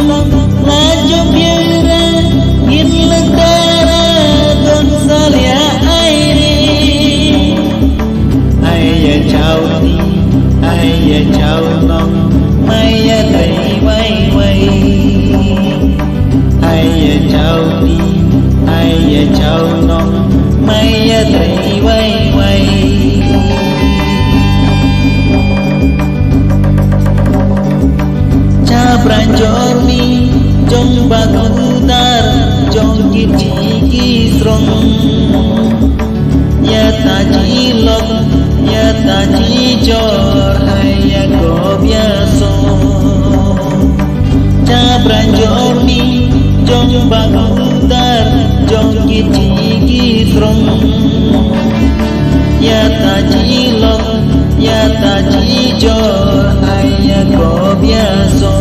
la lloviera y en la cara con salía aire. Ai chào đi, ai chào non, mai thấy quay quay. Ai chào đi, ai chào non, mai thấy quay quay. Pranjorni jong bakutar jong kiki strong ya ta cilok ya ta cijor haya go biaso cha pranjorni jong bakutar jong kiki strong ya ta cilok ya ta cijor haya go biaso.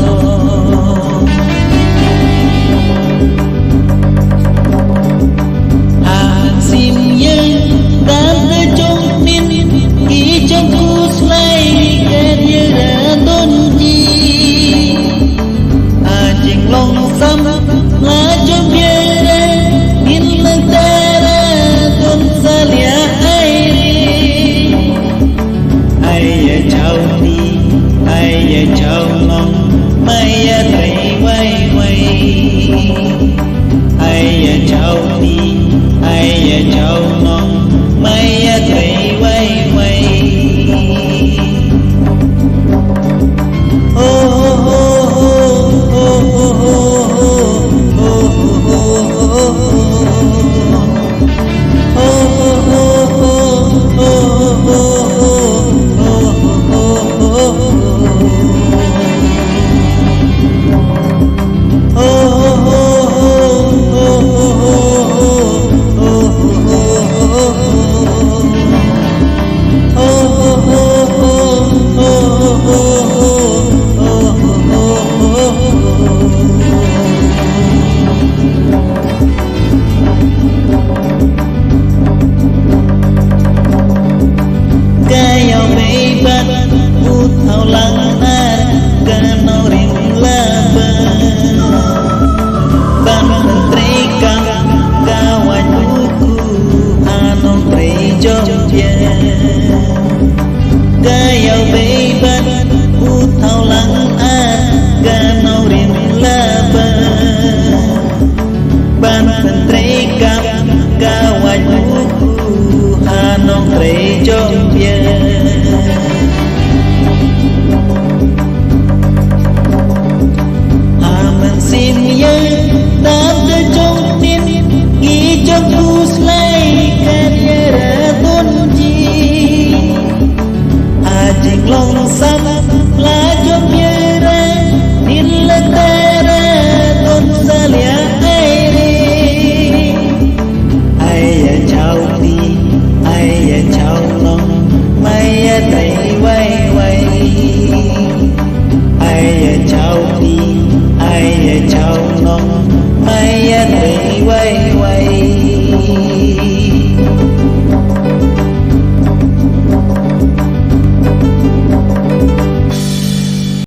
Ai chào non mai thấy quay